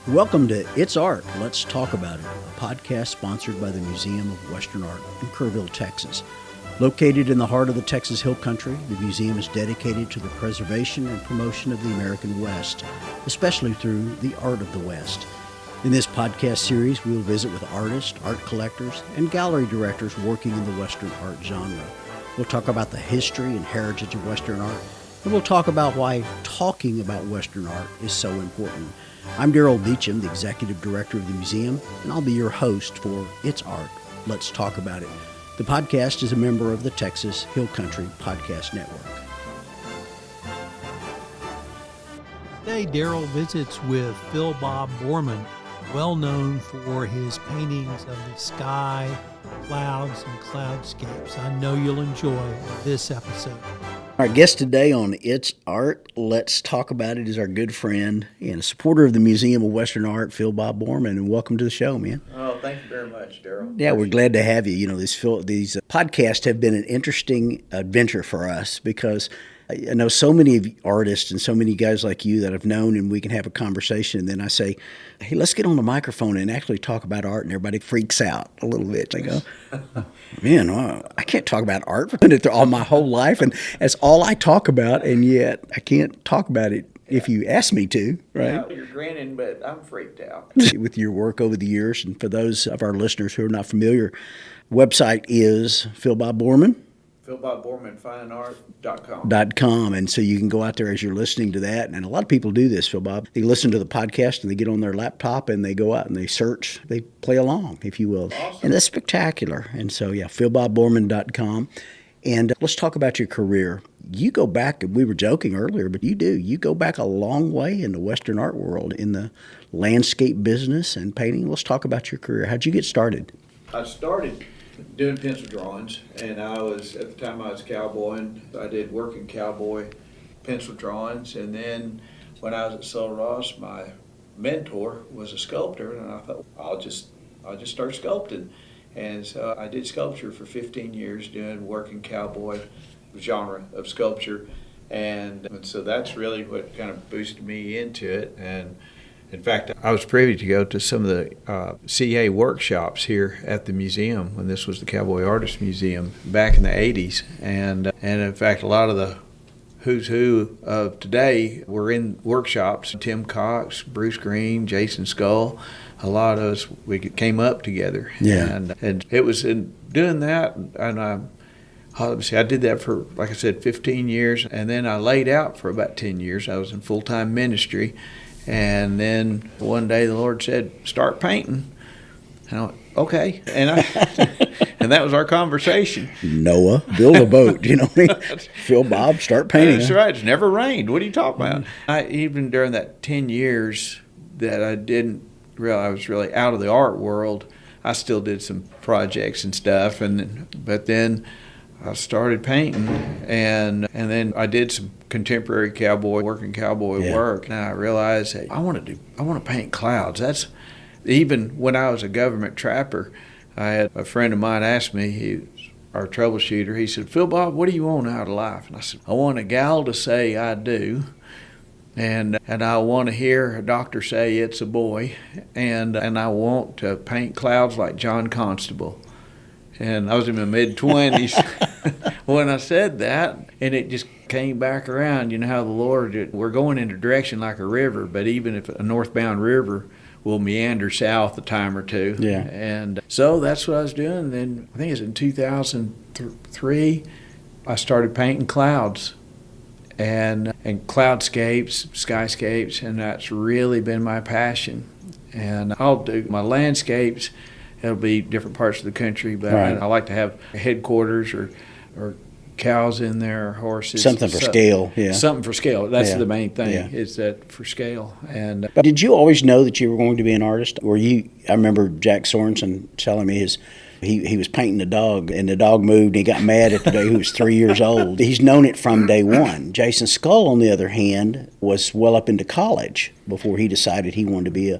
Welcome to It's Art, Let's Talk About It, a podcast sponsored by the Museum of Western Art in Kerrville, Texas. Located in the heart of the Texas Hill Country, the museum is dedicated to the preservation and promotion of the American West, especially through the art of the West. In this podcast series, we will visit with artists, art collectors, and gallery directors working in the Western art genre. We'll talk about the history and heritage of Western art, and we'll talk about why talking about Western art is so important. I'm Darrell Beauchamp, the Executive Director of the museum, and I'll be your host for It's Art, Let's Talk About It. The podcast is a member of the Texas Hill Country Podcast Network. Today, Darrell visits with Phil Bob Borman, well known for his paintings of the sky, clouds, and cloudscapes. I know you'll enjoy this episode. Our guest today on It's Art, Let's Talk About It is our good friend and a supporter of the Museum of Western Art, Phil Bob Borman, and welcome to the show, man. Oh, thank you very much, Darrell. Yeah, we're glad to have you. You know, these podcasts have been an interesting adventure for us because I know so many artists and so many guys like you that I've known, and we can have a conversation, and then I say, hey, let's get on the microphone and actually talk about art, and everybody freaks out a little bit. They go, man, I can't talk about art. I've been it all my whole life, and that's all I talk about, and yet I can't talk about it if you ask me to, right? Yeah, you're grinning, but I'm freaked out. With your work over the years, and for those of our listeners who are not familiar, website is Phil Bob Borman. Phil Bob Borman, fineart.com. .com, and so you can go out there as you're listening to that, and a lot of people do this, Phil Bob. They listen to the podcast and they get on their laptop and they go out and they search, they play along, if you will. Awesome. And that's spectacular. And so, yeah, philbobborman.com. And let's talk about your career. You go back, we were joking earlier, but you go back a long way in the Western art world, in the landscape business and painting. Let's talk about your career. How'd you get started? I started doing pencil drawings, and at the time I was cowboying. I did working cowboy pencil drawings, and then when I was at Sul Ross, my mentor was a sculptor, and I thought, I'll just start sculpting. And so I did sculpture for 15 years, doing working cowboy genre of sculpture, and so that's really what kind of boosted me into it. And in fact, I was privy to go to some of the CA workshops here at the museum when this was the Cowboy Artist Museum back in the 80s. And in fact, a lot of the who's who of today were in workshops. Tim Cox, Bruce Green, Jason Scull, a lot of us, we came up together. Yeah. And it was in doing that, and I did that for, like I said, 15 years. And then I laid out for about 10 years. I was in full-time ministry. And then one day the Lord said, start painting. And I went, okay. And and that was our conversation. Noah, build a boat, you know what I mean? Phil Bob, start painting. That's right. It's never rained. What are you talking about? Even during that 10 years that I didn't realize I was really out of the art world, I still did some projects and stuff. But then I started painting, and then I did some contemporary working cowboy work, and I realized, hey, I want to paint clouds. That's even when I was a government trapper. I had a friend of mine ask me, he was our troubleshooter. He said, Phil Bob, what do you want out of life? And I said, I want a gal to say I do, and I want to hear a doctor say it's a boy, and I want to paint clouds like John Constable. And I was in my mid-20s when I said that, and it just came back around. You know how the Lord, we're going in a direction like a river, but even if a northbound river will meander south a time or two. Yeah. And so that's what I was doing. Then I think it was in 2003, I started painting clouds and cloudscapes, skyscapes, and that's really been my passion. And I'll do my landscapes. It'll be different parts of the country, but right. I like to have headquarters or cows in there, or horses. Something for scale, yeah. Something for scale. That's the main thing, is that for scale. But did you always know that you were going to be an artist? I remember Jack Sorensen telling me he was painting a dog, and the dog moved, and he got mad at the day he was 3 years old. He's known it from day one. Jason Scull, on the other hand, was well up into college before he decided he wanted to be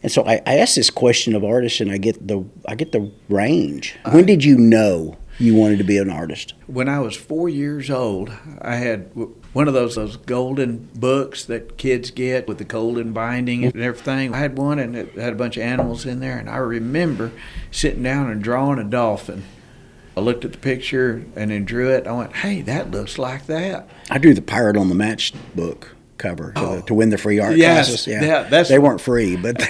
and so I asked this question of artists, and I get the range. When did you know you wanted to be an artist? When I was 4 years old, I had one of those golden books that kids get with the golden binding and everything. I had one, and it had a bunch of animals in there, and I remember sitting down and drawing a dolphin. I looked at the picture and then drew it. I went, hey, that looks like that. I drew the Pirate on the Match book cover to win the free art classes. They weren't free, but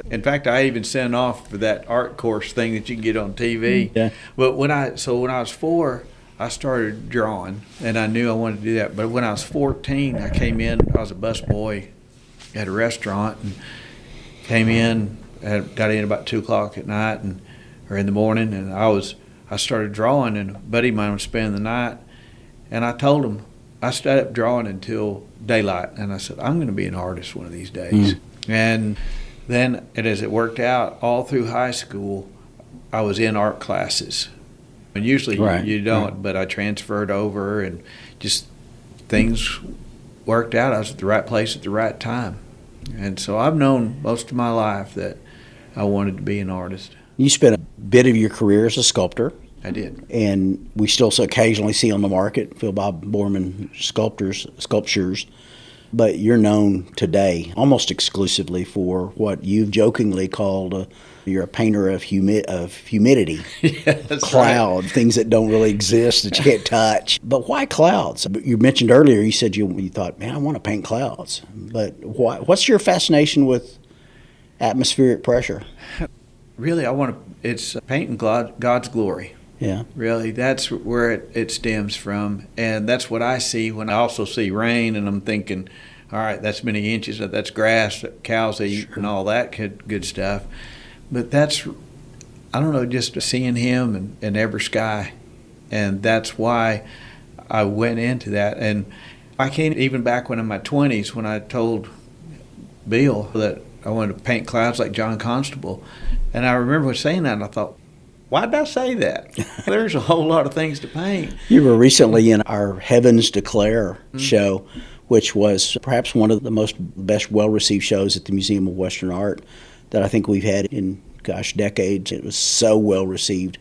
in fact, I even sent off for that art course thing that you can get on TV. Yeah. But when I was 4, I started drawing, and I knew I wanted to do that. But when I was 14, I came in. I was a busboy at a restaurant, and came in. Got in about 2:00 at night, or in the morning, and I started drawing, and a buddy of mine was spending the night, and I told him I stayed up drawing until daylight, and I said, I'm going to be an artist one of these days. And then, as it worked out, all through high school, I was in art classes. And usually you don't, but I transferred over, and just things worked out. I was at the right place at the right time. And so I've known most of my life that I wanted to be an artist. You spent a bit of your career as a sculptor. I did. And we still occasionally see on the market Phil Bob Borman sculptures. But you're known today almost exclusively for what you've jokingly called you're a painter of humidity. Yes, cloud, right. Things that don't really exist that you can't touch. But why clouds? You mentioned earlier, you said you thought, man, I want to paint clouds. But what's your fascination with atmospheric pressure? Really, it's painting God's glory. Yeah. Really, that's where it stems from. And that's what I see when I also see rain, and I'm thinking, all right, that's many inches, that's grass that cows eat, and all that good stuff. But that's, I don't know, just seeing him in every sky. And that's why I went into that. And I came even back when in my 20s, when I told Bill that I wanted to paint clouds like John Constable. And I remember saying that, and I thought, why did I say that? There's a whole lot of things to paint. You were recently in our Heavens Declare show, which was perhaps one of the best well-received shows at the Museum of Western Art that I think we've had in, decades. It was so well-received.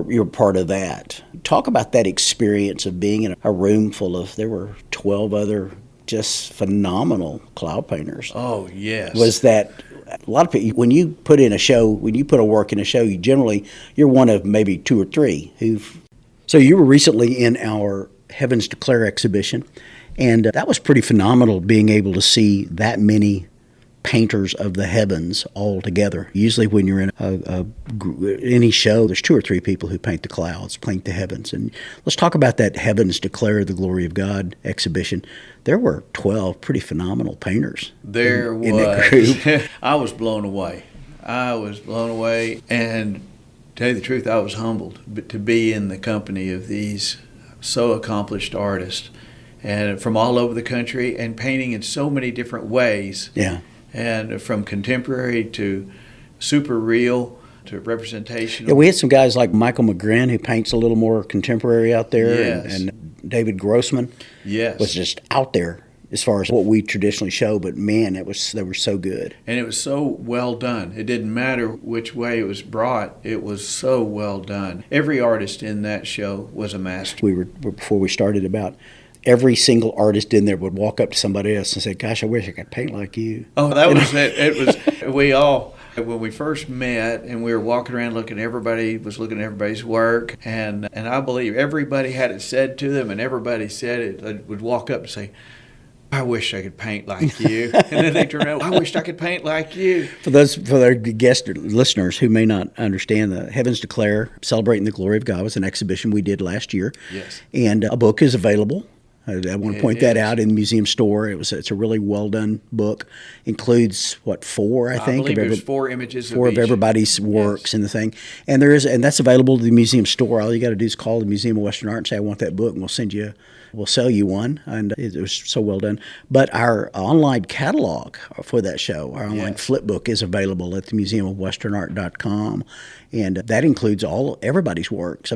You're part of that. Talk about that experience of being in a room full of, there were 12 other just phenomenal cloud painters. Oh, yes. Was that... A lot of people, when you put a work in a show, you're one of maybe 2 or 3 So you were recently in our Heavens Declare exhibition, and that was pretty phenomenal, being able to see that many painters of the heavens all together. Usually when you're in any show, there's 2 or 3 people who paint the clouds, paint the heavens. And let's talk about that Heavens Declare the Glory of God exhibition. There were 12 pretty phenomenal painters. There was. In that group. I was blown away. And to tell you the truth, I was humbled to be in the company of these so accomplished artists, and from all over the country, and painting in so many different ways. Yeah. And from contemporary to super real to representation. Yeah, we had some guys like Michael McGrin, who paints a little more contemporary out there. Yes. And David Grossman. Yes. Was just out there as far as what we traditionally show, but man, they were so good. And it was so well done. It didn't matter which way it was brought. It was so well done. Every artist in that show was a master. Before we started, about every single artist in there would walk up to somebody else and say, gosh, I wish I could paint like you. Oh, that was it. It was, we all, when we first met and we were walking around everybody was looking at everybody's work, and I believe everybody had it said to them, and everybody said it, would walk up and say, I wish I could paint like you. And then they turn around, I wish I could paint like you. For their guest listeners who may not understand, the Heavens Declare, Celebrating the Glory of God was an exhibition we did last year. Yes. And a book is available. I want to point that out in the museum store. It's a really well done book. Includes 4, I think. I believe there's 4 images of everybody's works in the thing. And that's available to the museum store. All you got to do is call the Museum of Western Art and say, I want that book, and we'll sell you one. And it was so well done. But our online catalog for that show, our online flip book, is available at the museumofwesternart.com. And that includes all of everybody's works.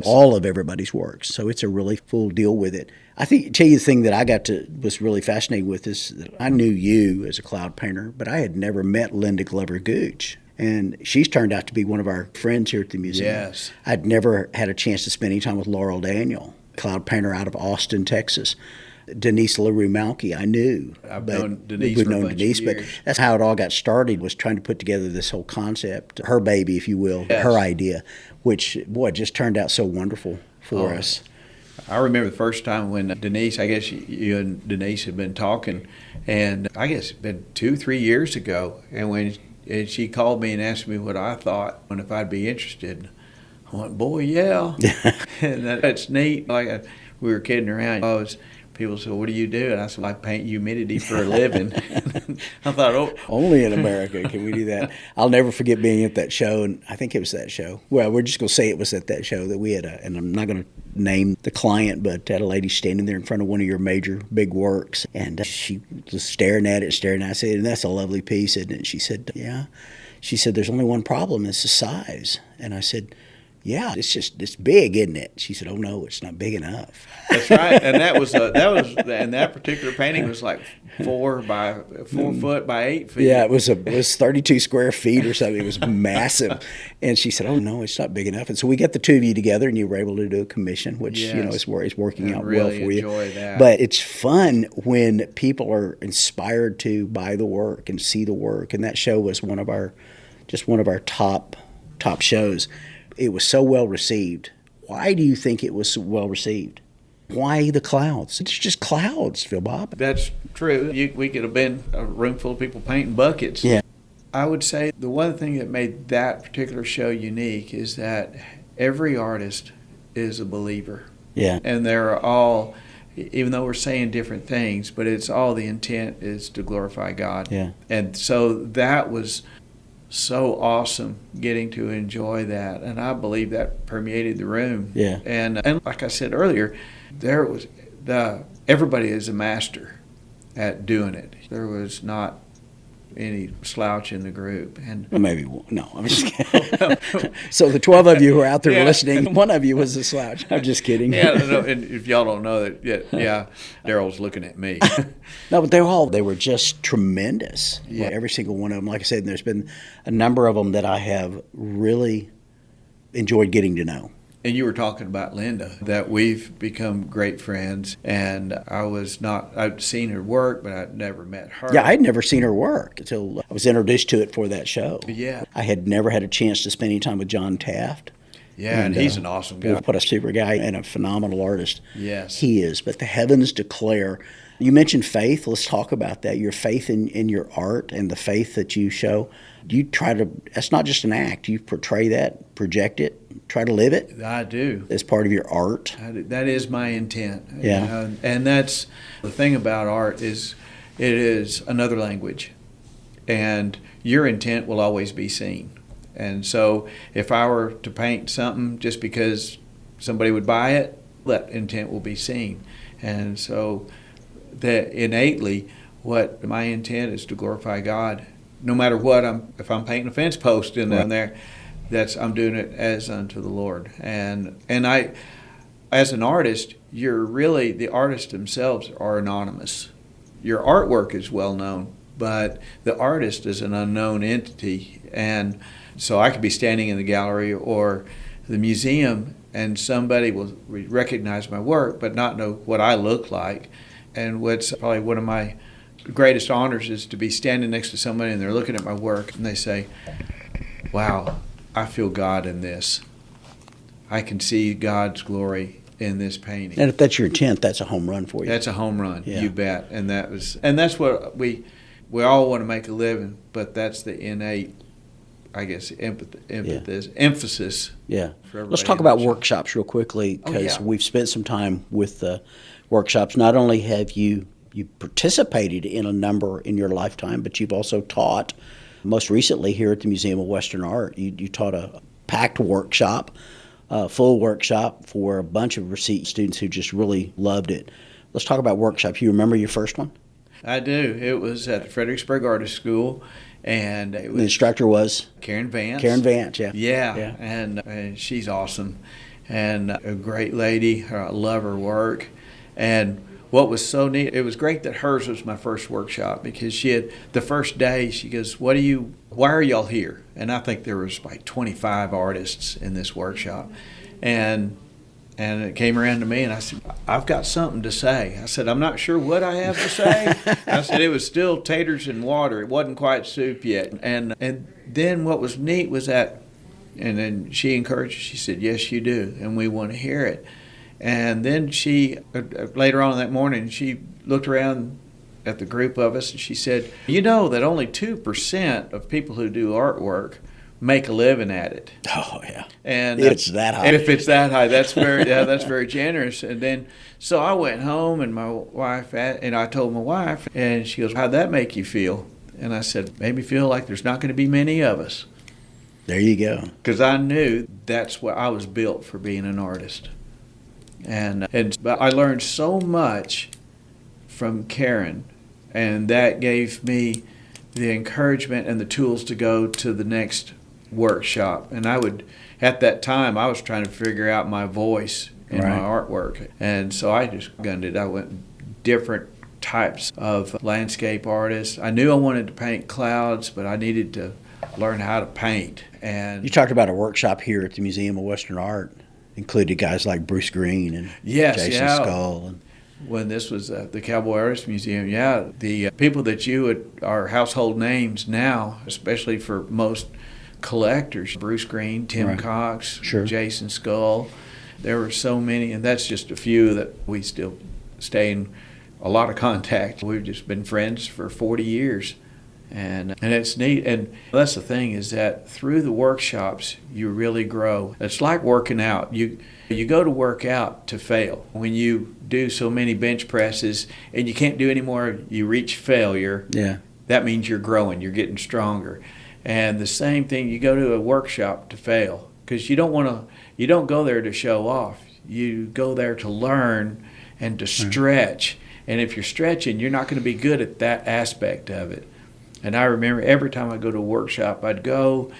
So it's a really full deal with it. I think, tell you the thing that was really fascinated with is that I knew you as a cloud painter, but I had never met Linda Glover Gooch. And she's turned out to be one of our friends here at the museum. Yes. I'd never had a chance to spend any time with Laurel Daniel, cloud painter out of Austin, Texas. Denise LaRue Malky, I knew. I've but known Denise we've for a known bunch of Denise, but years. that's how it all got started, was trying to put together this whole concept, her baby, if you will, Yes. her idea, which, boy, just turned out so wonderful for us. I remember the first time when Denise, I guess you and Denise had been talking, and I guess it's been 2-3 years ago, and she called me and asked me what I thought and if I'd be interested. I went, boy, yeah. And that's neat. We were kidding around. People said, what do you do? And I said, I paint humidity for a living. I thought, oh. Only in America can we do that. I'll never forget being at that show, and I think it was that show. Well, we're just going to say it was at that show that we had and I'm not going to name the client, but had a lady standing there in front of one of your major big works, and she was staring at it. I said, and that's a lovely piece, isn't it? She said, yeah. She said, there's only one problem, it's the size. And I said, yeah, it's big, isn't it? She said, oh no, it's not big enough. That's right, and and that particular painting was like 4 foot by 8 feet. Yeah, it was 32 square feet or something. It was massive, and she said, "Oh no, it's not big enough." And so we got the two of you together, and you were able to do a commission, which is working out well for you. Enjoy that. But it's fun when people are inspired to buy the work and see the work, and that show was one of our top shows. It was so well received. Why do you think it was so well received? Why the clouds? It's just clouds, Phil Bob. That's true. We could have been a room full of people painting buckets. Yeah. I would say the one thing that made that particular show unique is that every artist is a believer. Yeah. And they're all, even though we're saying different things, but it's all the intent is to glorify God. Yeah. And so that was so awesome getting to enjoy that, and I believe that permeated the room. Yeah. And like I said earlier, everybody is a master at doing it. There was not any slouch in the group. And Well, maybe no, I'm just kidding. So the 12 of you who are out there listening, one of you was a slouch. I'm just kidding. yeah, no, and if y'all don't know that yet, yeah, Darrell's looking at me. No, but they were just tremendous. Yeah. Every single one of them. Like I said, there's been a number of them that I have really enjoyed getting to know. And you were talking about Linda, that we've become great friends, and I'd seen her work, but I'd never met her. Yeah, I'd never seen her work until I was introduced to it for that show. Yeah. I had never had a chance to spend any time with John Taft. Yeah, and he's an awesome guy. What a super guy and a phenomenal artist. Yes. He is. But the heavens declare. You mentioned faith. Let's talk about that. Your faith in your art and the faith that you show. That's not just an act. You portray that, project it, try to live it. I do. As part of your art. That is my intent. Yeah. You know, and that's the thing about art is it is another language. And your intent will always be seen. And so if I were to paint something just because somebody would buy it, that intent will be seen. And so that innately what my intent is to glorify God. No matter what, if I'm painting a fence post in down there, I'm doing it as unto the Lord. And I, as an artist, the artists themselves are anonymous. Your artwork is well known, but the artist is an unknown entity. And so I could be standing in the gallery or the museum, and somebody will recognize my work, but not know what I look like. And what's probably one of my greatest honors is to be standing next to somebody and they're looking at my work and they say, wow, I feel God in this. I can see God's glory in this painting. And if that's your intent, that's a home run for you. That's a home run, Yeah. You bet. And that's what we all want to make a living, but that's the innate, I guess, emphasis. Yeah. For Let's everybody talk in about the show. workshops real quickly, because yeah. we've spent some time with the workshops. Not only have you participated in a number in your lifetime, but you've also taught. Most recently here at the Museum of Western Art, you taught a packed workshop, full workshop for a bunch of receipt students who just really loved it. Let's talk about workshops. You remember your first one? I do. It was at the Fredericksburg Artist School, and it was The instructor was? Karen Vance. Karen Vance, yeah. Yeah. And she's awesome and a great lady. I love her work. And what was so neat, it was great that hers was my first workshop, because she had, the first day, she goes, why are y'all here? And I think there was like 25 artists in this workshop. And it came around to me, and I said, I've got something to say. I said, I'm not sure what I have to say. I said, it was still taters and water. It wasn't quite soup yet. And then what was neat was that, and then she encouraged, she said, yes, you do, and we want to hear it. And then she, later on that morning, she looked around at the group of us, and she said, you know that only 2% of people who do artwork make a living at it. Oh, yeah. And it's that high. If it's that high, that's very generous. And then, so I went home, and my wife, and I told my wife, and she goes, how'd that make you feel? And I said, made me feel like there's not going to be many of us. There you go. Because I knew that's what I was built for, being an artist. But I learned so much from Karen, and that gave me the encouragement and the tools to go to the next workshop. And at that time, I was trying to figure out my voice in my artwork. And so I just gunned it. I went different types of landscape artists. I knew I wanted to paint clouds, but I needed to learn how to paint. And you talked about a workshop here at the Museum of Western Art, included guys like Bruce Green and Jason Skull. When this was the Cowboy Artist Museum, the people that are household names now, especially for most collectors, Bruce Green, Tim Cox, Jason Skull. There were so many, and that's just a few that we still stay in a lot of contact. We've just been friends for 40 years. And it's neat. And that's the thing, is that through the workshops, you really grow. It's like working out. You go to work out to fail. When you do so many bench presses and you can't do any more, you reach failure. Yeah. That means you're growing, you're getting stronger. And the same thing, you go to a workshop to fail, because you don't go there to show off. You go there to learn and to stretch. And if you're stretching, you're not going to be good at that aspect of it. And I remember every time I go to a workshop, I'd go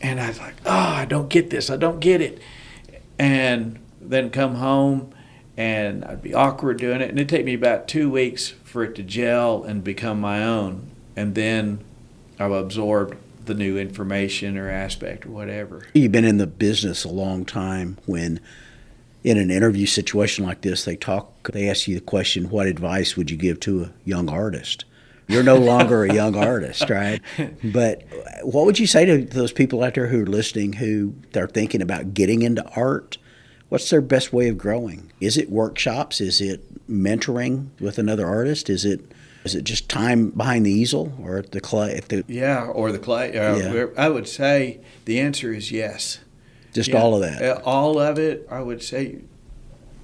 and I was like, I don't get this, I don't get it. And then come home and I'd be awkward doing it. And it'd take me about 2 weeks for it to gel and become my own. And then I've absorbed the new information or aspect or whatever. You've been in the business a long time. When in an interview situation like this, they ask you the question, what advice would you give to a young artist? You're no longer a young artist, right? But what would you say to those people out there who are listening, who they're thinking about getting into art? What's their best way of growing? Is it workshops? Is it mentoring with another artist? Is it just time behind the easel or at the clay? Or the clay. I would say the answer is yes. Just all of that? All of it. I would say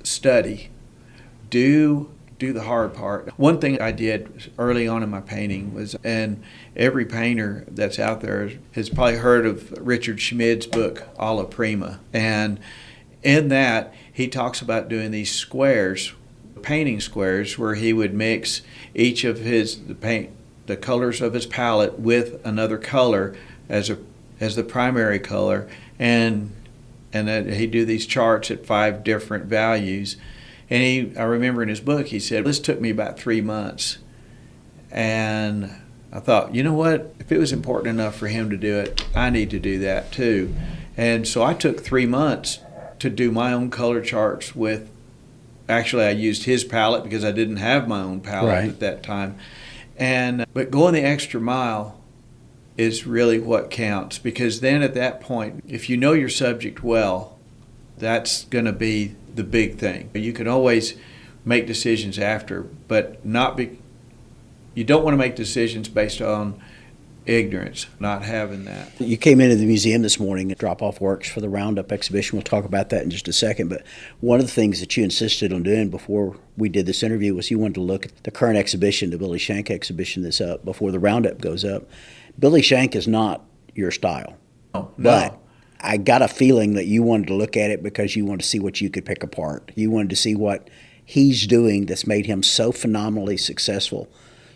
study. Do the hard part. One thing I did early on in my painting was, and every painter that's out there has probably heard of Richard Schmid's book, Alla Prima. And in that, he talks about doing these squares, painting squares, where he would mix each of the colors of his palette with another color as the primary color, and he'd do these charts at 5 different values. And I remember in his book, he said, this took me about 3 months. And I thought, you know what? If it was important enough for him to do it, I need to do that too. And so I took 3 months to do my own color charts actually I used his palette because I didn't have my own palette at that time. But going the extra mile is really what counts, because then at that point, if you know your subject well, that's going to be the big thing. You can always make decisions after, but you don't want to make decisions based on ignorance, not having that. You came into the museum this morning at drop-off works for the Roundup exhibition. We'll talk about that in just a second. But one of the things that you insisted on doing before we did this interview was you wanted to look at the current exhibition, the Billy Shank exhibition that's up before the Roundup goes up. Billy Shank is not your style. No. But I got a feeling that you wanted to look at it because you wanted to see what you could pick apart. You wanted to see what he's doing that's made him so phenomenally successful,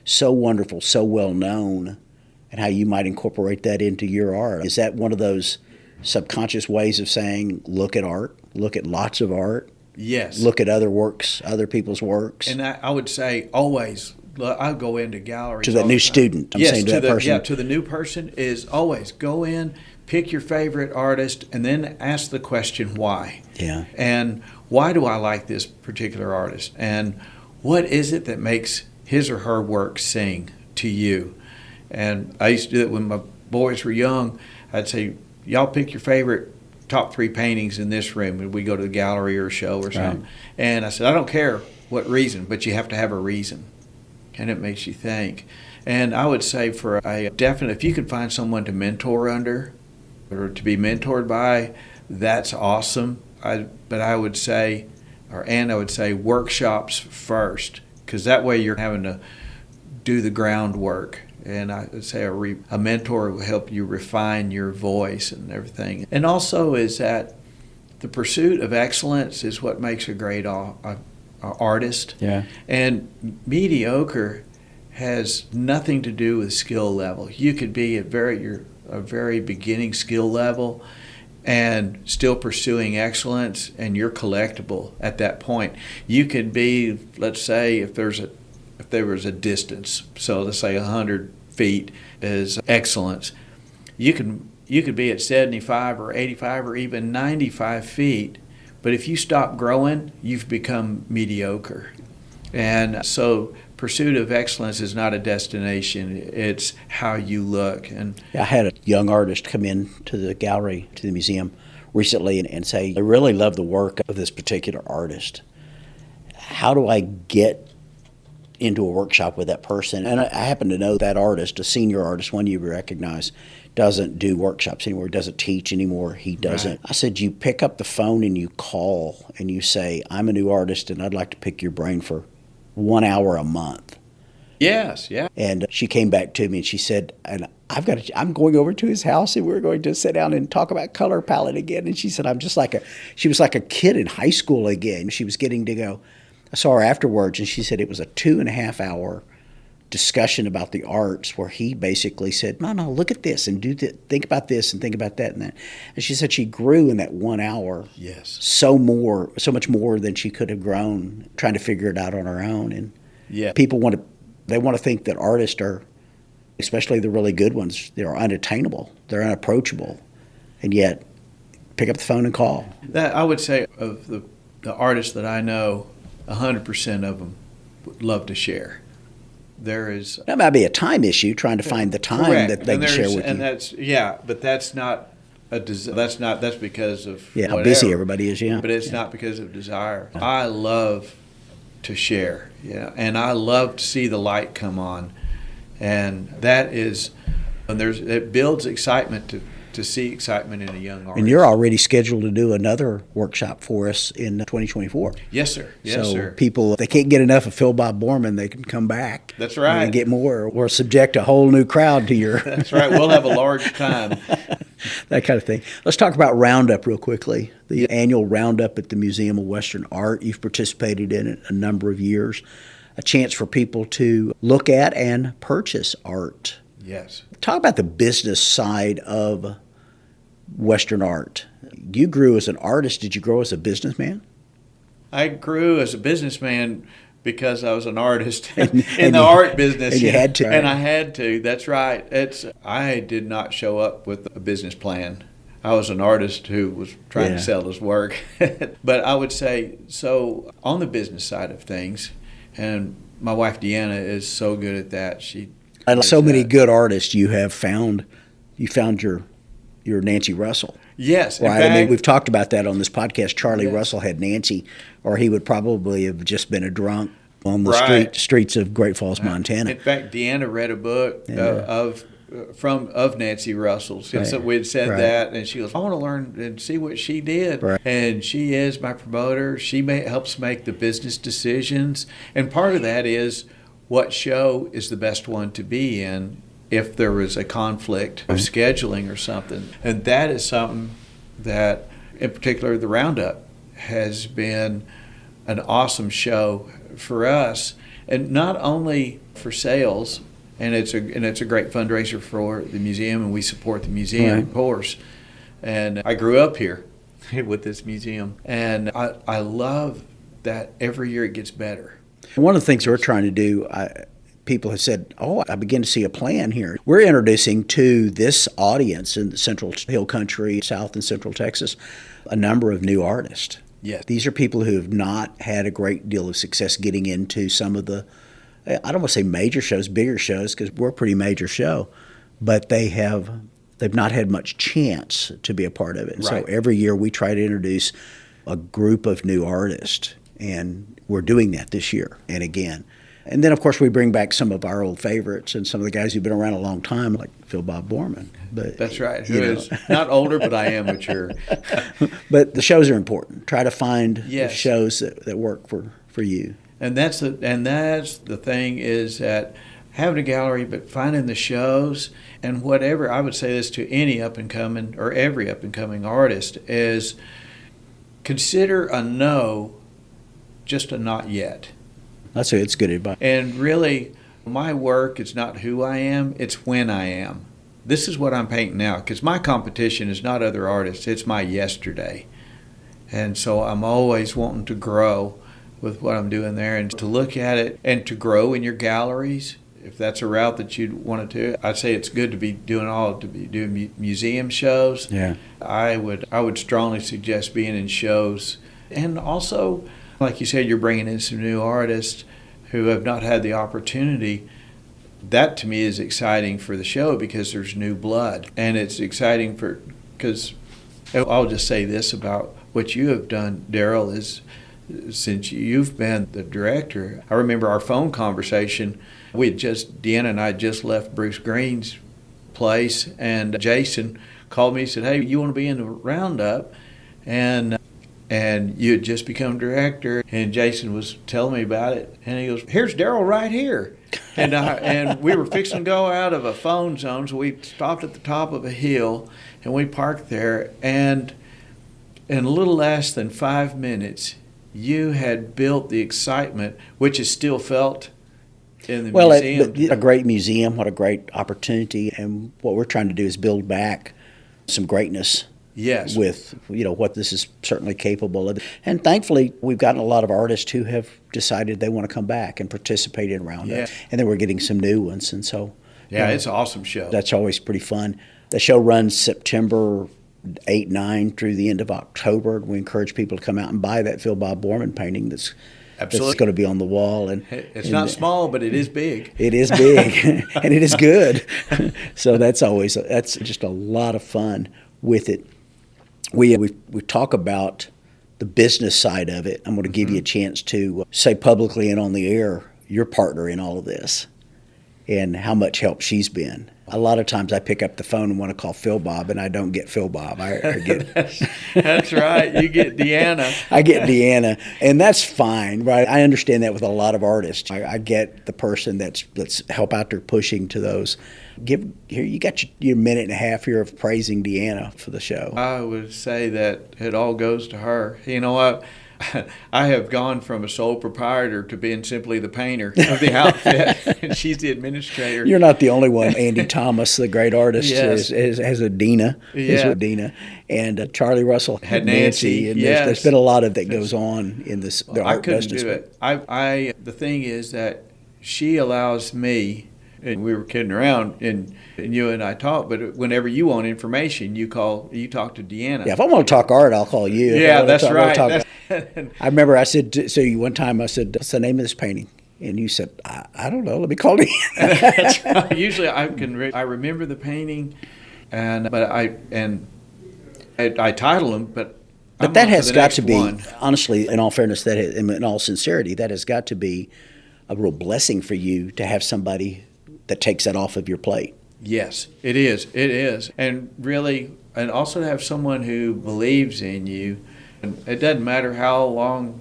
so wonderful, so well known, and how you might incorporate that into your art. Is that one of those subconscious ways of saying, look at art, look at lots of art, Yes. look at other people's works. And I would say always, I'll go into galleries. To that new student, I'm saying to that person. Yeah, to the new person is always go in, pick your favorite artist, and then ask the question why. Yeah. And why do I like this particular artist? And what is it that makes his or her work sing to you? And I used to do it when my boys were young. I'd say, y'all pick your favorite top 3 paintings in this room, and we go to the gallery or a show or something. Right. And I said, I don't care what reason, but you have to have a reason. And it makes you think. And I would say for a definite, if you could find someone to mentor under or to be mentored by, that's awesome. But I would say, I would say workshops first, because that way you're having to do the groundwork. And I would say a mentor will help you refine your voice and everything. And also is that the pursuit of excellence is what makes a great artist. Yeah. And mediocre has nothing to do with skill level. You could be a very beginning skill level and still pursuing excellence, and you're collectible at that point. You could be, let's say, if there was a distance, so let's say 100 feet is excellence. You could be at 75 or 85 or even 95 feet, but if you stop growing, you've become mediocre. And so pursuit of excellence is not a destination, it's how you look. And I had a young artist come in to the gallery, to the museum recently and say, I really love the work of this particular artist. How do I get into a workshop with that person? And I happen to know that artist, a senior artist, one you recognize, doesn't do workshops anymore, doesn't teach anymore, he doesn't. Right. I said, you pick up the phone and you call and you say, I'm a new artist and I'd like to pick your brain for 1 hour a month. Yes, yeah. And she came back to me and she said, and I'm going over to his house and we're going to sit down and talk about color palette again. And she said, she was like a kid in high school again. She was getting to go. I saw her afterwards and she said it was a 2.5 hour discussion about the arts where he basically said, no, look at this and think about this and think about that and that. And she said she grew in that 1 hour. Yes. So much more than she could have grown trying to figure it out on her own. And yeah, people want to think that artists are, especially the really good ones, they're unattainable, they're unapproachable, and yet pick up the phone and call. That I would say of the artists that I know, 100% of them would love to share. That might be a time issue, trying to find the time correct. That they can share with and you. But that's not that's because of how busy everybody is. Yeah, but it's not because of desire. I love to share, and I love to see the light come on, and it builds excitement to see excitement in a young artist. And you're already scheduled to do another workshop for us in 2024. Yes, sir. So people, if they can't get enough of Phil Bob Borman, they can come back. That's right. And get more, or subject a whole new crowd to your... That's right. We'll have a large time. That kind of thing. Let's talk about Roundup real quickly. The annual Roundup at the Museum of Western Art. You've participated in it a number of years. A chance for people to look at and purchase art. Yes. Talk about the business side of Western art. You grew as an artist. Did you grow as a businessman? I grew as a businessman because I was an artist in the art business. And you had to. And I had to. That's right. I did not show up with a business plan. I was an artist who was trying to sell his work. But I would say, so on the business side of things, and my wife Deanna is so good at that. Many good artists you have found. You found your Nancy Russell. Yes. Right. I mean, we've talked about that on this podcast. Charlie Russell had Nancy, or he would probably have just been a drunk on the streets of Great Falls, Montana. In fact, Deanna read a book of Nancy Russell's. And so we'd said that, and she goes, I want to learn and see what she did. Right. And she is my promoter. She helps make the business decisions. And part of that is what show is the best one to be in if there was a conflict of scheduling or something. And that is something that, in particular, the Roundup has been an awesome show for us, and not only for sales, and it's a great fundraiser for the museum, and we support the museum, of course. And I grew up here. with this museum. And I love that every year it gets better. One of the things we're trying to do, people have said, I begin to see a plan here. We're introducing to this audience in the Central Hill Country, South and Central Texas, a number of new artists. Yes. These are people who have not had a great deal of success getting into some of the, I don't want to say major shows, bigger shows, because we're a pretty major show, but they've not had much chance to be a part of it. And Right. so every year we try to introduce a group of new artists, and we're doing that this year and again. And then, of course, we bring back some of our old favorites and some of the guys who've been around a long time, like Phil Bob Borman. But That's right. Who is not older, but I am mature. But the shows are important. Try to find Yes. the shows that work for you. And that's the thing, is that having a gallery, but finding the shows and whatever. I would say this to any up and coming or every up and coming artist is consider a no just a not yet. It's good advice. And really, my work is not who I am, it's when I am. This is what I'm painting now, because my competition is not other artists, it's my yesterday. And so I'm always wanting to grow with what I'm doing there, and to look at it and to grow in your galleries. If that's a route that you'd want to do, I'd say it's good to be doing museum shows. Yeah. I would strongly suggest being in shows. And also, like you said, you're bringing in some new artists who have not had the opportunity. That to me is exciting for the show, because there's new blood. And it's exciting because I'll just say this about what you have done, Darrell, is since you've been the director, I remember our phone conversation. Deanna and I had just left Bruce Green's place, and Jason called me and said, "Hey, you want to be in the roundup?" And you had just become director, and Jason was telling me about it, and he goes, "Here's Darrell right here." And we were fixing to go out of a phone zone, so we stopped at the top of a hill, and we parked there, and in a little less than 5 minutes, you had built the excitement, which is still felt in the museum. A great museum, what a great opportunity, and what we're trying to do is build back some greatness. Yes. With what this is certainly capable of. And thankfully, we've gotten a lot of artists who have decided they want to come back and participate in Roundup. Yeah. And then we're getting some new ones. And so, it's an awesome show. That's always pretty fun. The show runs September 8, 9 through the end of October. We encourage people to come out and buy that Phil Bob Borman painting that's going to be on the wall. And it's not small, but it is big. It is big, and it is good. So that's just a lot of fun with it. We talk about the business side of it. I'm going to give you a chance to say publicly and on the air your partner in all of this and how much help she's been. A lot of times I pick up the phone and want to call Phil Bob, and I don't get Phil Bob. I get That's right. You get Deanna. I get Deanna, and that's fine, right? I understand that with a lot of artists. I get the person that's help out there pushing to those. Here, you got your minute and a half here of praising Deanna for the show. I would say that it all goes to her. You know what? I have gone from a sole proprietor to being simply the painter of the outfit, and she's the administrator. You're not the only one. Andy Thomas, the great artist, Yes. has a Dina. Yeah. Is with Dina. And Charlie Russell Had Nancy. And Yes. there's been a lot of that goes on in the I art couldn't business. do it. The thing is that she allows me, and we were kidding around, and you and I talk, but whenever you want information, you talk to Deanna. Yeah, if I want to talk art, I'll call you. Yeah, that's right. I remember I said, so one time I said, "What's the name of this painting?" And you said, I don't know, let me call Deanna. That's right. Usually I remember the painting, but I title them, but that has got to be, one. honestly, in all fairness, in all sincerity, that has got to be a real blessing for you to have somebody that takes that off of your plate. Yes, it is. It is. And really, and also to have someone who believes in you. And it doesn't matter how long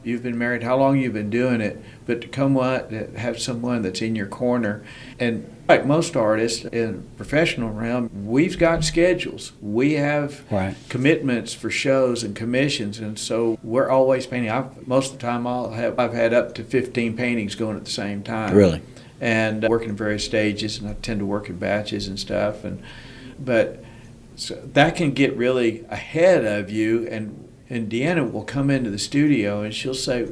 you've been married, how long you've been doing it, but to have someone that's in your corner. And like most artists in the professional realm, we've got schedules. We have commitments for shows and commissions, and so we're always painting. Most of the time I've had up to 15 paintings going at the same time. Really? And working in various stages, and I tend to work in batches and stuff. But So that can get really ahead of you, and Deanna will come into the studio and she'll say,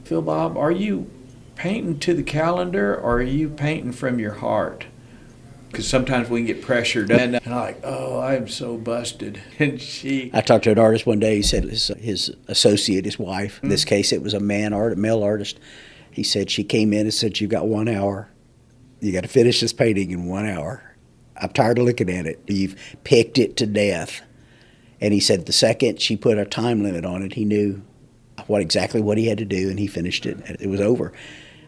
Phil Bob, are you painting to the calendar or are you painting from your heart? Because sometimes we can get pressured, and I'm like, oh, I'm so busted. And I talked to an artist one day. He said his associate, his wife, in this case it was a male artist. He said she came in and said, "You got 1 hour. You got to finish this painting in 1 hour. I'm tired of looking at it. You've picked it to death." And he said the second she put a time limit on it, he knew exactly what he had to do, and he finished it. It was over.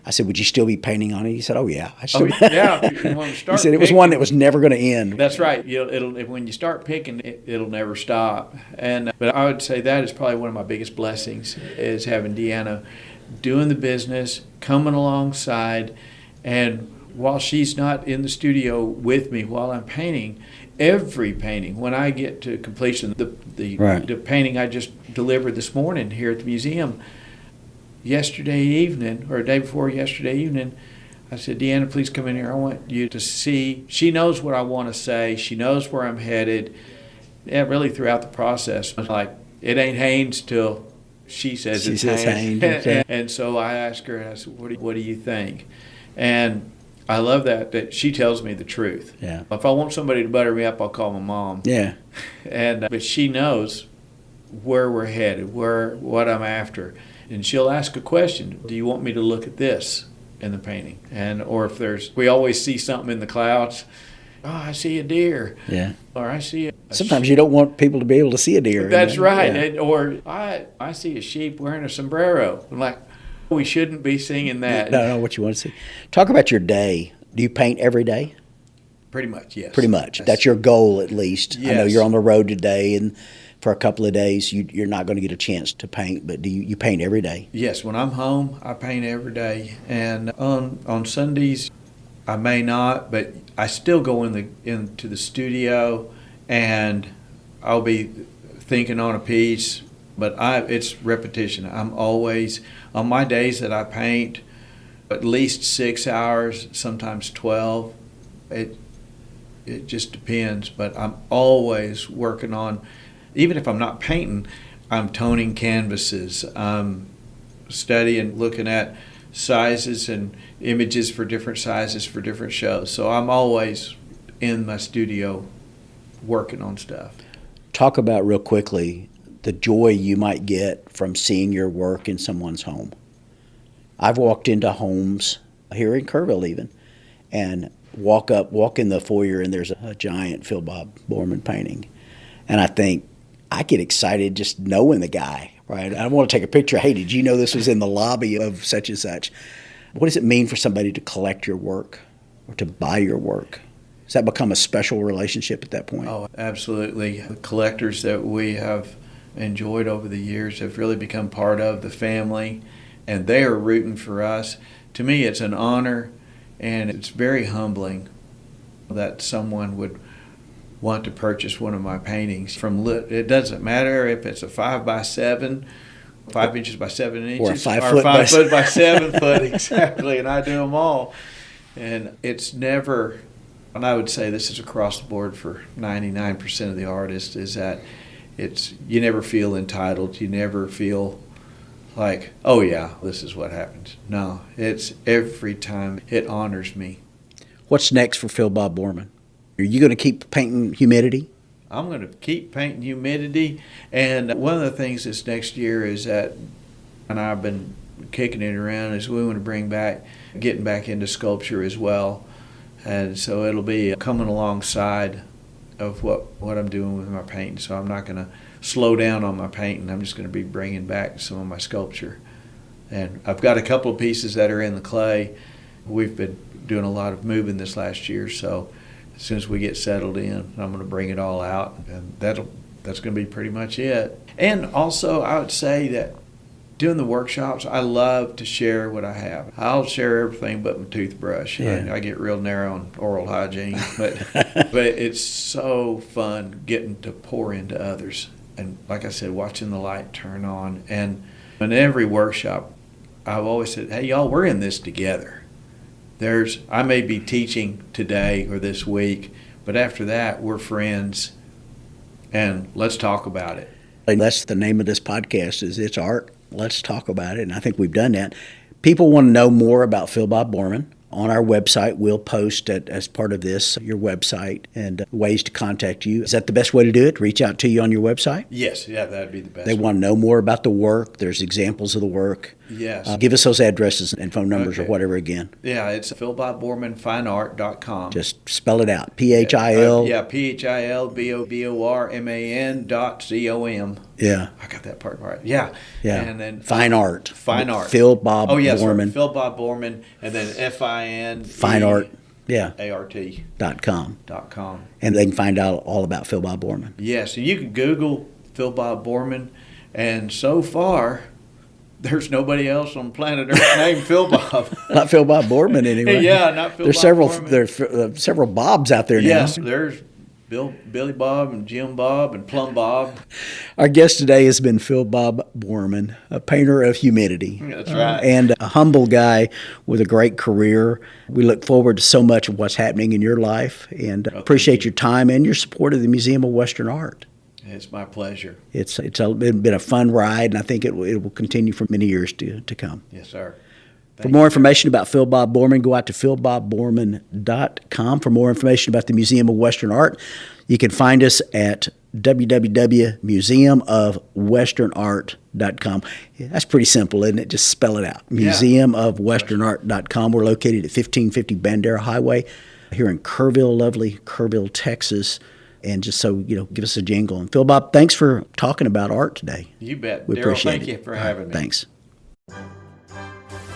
I said, "Would you still be painting on it?" He said, "Oh yeah, I still." Yeah. When He said it was one that was never going to end. That's right. When you start picking, it'll never stop. But I would say that is probably one of my biggest blessings is having Deanna doing the business, coming alongside, and while she's not in the studio with me while I'm painting, every painting, when I get to completion, the painting I just delivered this morning here at the museum, yesterday evening, or day before yesterday evening, I said, Deanna, please come in here. I want you to see. She knows what I want to say. She knows where I'm headed. Yeah, really throughout the process. Like, it ain't Haynes till she says it's Haynes. And so I asked her, and I said, what do you think? And I love that she tells me the truth. Yeah. If I want somebody to butter me up, I'll call my mom. Yeah. But she knows where we're headed, what I'm after. And she'll ask a question. Do you want me to look at this in the painting? Or if we always see something in the clouds. Oh, I see a deer. Yeah. Or I see sometimes you don't want people to be able to see a deer. That's right. Yeah. Or I see a sheep wearing a sombrero. I'm like, we shouldn't be singing that. No, what you want to see. Talk about your day. Do you paint every day? Pretty much, yes. Pretty much. That's your goal, at least. Yes. I know you're on the road today, and for a couple of days you're not going to get a chance to paint, but do you paint every day? Yes, when I'm home, I paint every day. And on Sundays, I may not, but I still go into the studio, and I'll be thinking on a piece, but it's repetition. I'm always, on my days that I paint, at least 6 hours, sometimes 12. It just depends, but I'm always working on, even if I'm not painting, I'm toning canvases. I'm studying, looking at sizes and images for different sizes for different shows. So I'm always in my studio working on stuff. Talk about real quickly the joy you might get from seeing your work in someone's home. I've walked into homes here in Kerrville even, and walk in the foyer, and there's a giant Phil Bob Borman painting. And I think, I get excited just knowing the guy, right? I want to take a picture. Hey, did you know this was in the lobby of such and such? What does it mean for somebody to collect your work or to buy your work? Does that become a special relationship at that point? Oh, absolutely. The collectors that we have enjoyed over the years have really become part of the family, and they are rooting for us. To me, it's an honor, and it's very humbling that someone would want to purchase one of my paintings. It doesn't matter if it's a 5 by 7, 5 inches by 7 inches, or 5 foot by 7 foot, exactly, and I do them all. And it's never, and I would say this is across the board for 99% of the artists, is that you never feel entitled, you never feel like, oh yeah, this is what happens. No, it's every time it honors me. What's next for Phil Bob Borman? Are you going to keep painting humidity? I'm going to keep painting humidity, and one of the things this next year is that, and I've been kicking it around, is we want to getting back into sculpture as well, and so it'll be coming alongside of what I'm doing with my painting. So I'm not going to slow down on my painting. I'm just going to be bringing back some of my sculpture, and I've got a couple of pieces that are in the clay. We've been doing a lot of moving this last year, so as soon as we get settled in, I'm going to bring it all out, and that's going to be pretty much it. And also, I would say that doing the workshops, I love to share what I have. I'll share everything but my toothbrush. Yeah. I get real narrow on oral hygiene, but it's so fun getting to pour into others. And like I said, watching the light turn on. And in every workshop, I've always said, hey, y'all, we're in this together. I may be teaching today or this week, but after that, we're friends, and let's talk about it. And that's the name of this podcast, is It's Art, Let's Talk About It. And I think we've done that. People want to know more about Phil Bob Borman. On our website, we'll post as part of this, your website and ways to contact you. Is that the best way to do it? Reach out to you on your website? Yes, yeah, that'd be the best. They want to know more about the work. There's examples of the work. Yes. Give us those addresses and phone numbers or Okay. whatever again. Yeah, it's philbobbormanfineart.com. Just spell it out. P-H-I-L. Yeah, PHILBOBORMAN.com. Yeah. I got that part right. Yeah. Yeah. And then Fine Art. Fine Art. Phil Bob yes, Borman. Phil Bob Borman, and then FIN. Fine Art. Yeah. ART.com. .com. And they can find out all about Phil Bob Borman. Yes, and you can Google Phil Bob Borman, and so far, there's nobody else on planet Earth named Phil Bob. Not Phil Bob Borman anyway. Yeah, not Phil There's Bob several. Borman. There's several Bobs out there now. Yes, there's Billy Bob and Jim Bob and Plum Bob. Our guest today has been Phil Bob Borman, a painter of humidity. That's right. And a humble guy with a great career. We look forward to so much of what's happening in your life and appreciate your time and your support of the Museum of Western Art. It's my pleasure. It's been a fun ride, and I think it will continue for many years to come. Yes, sir. For more information about Phil Bob Borman, go out to philbobborman.com. For more information about the Museum of Western Art, you can find us at www.museumofwesternart.com. Yeah, that's pretty simple, isn't it? Just spell it out. Museumofwesternart.com. We're located at 1550 Bandera Highway here in Kerrville, lovely Kerrville, Texas. And just so, give us a jingle. And Phil Bob, thanks for talking about art today. You bet. We Darrell, appreciate thank it. you for having me. Thanks.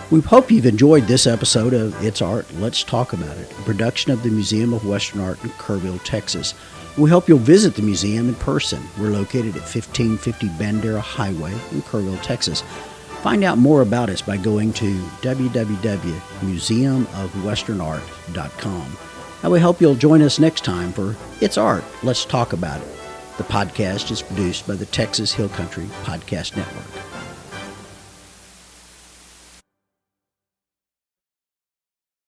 We hope you've enjoyed this episode of It's Art, Let's Talk About It, a production of the Museum of Western Art in Kerrville, Texas. We hope you'll visit the museum in person. We're located at 1550 Bandera Highway in Kerrville, Texas. Find out more about us by going to www.museumofwesternart.com. And we hope you'll join us next time for It's Art, Let's Talk About It. The podcast is produced by the Texas Hill Country Podcast Network.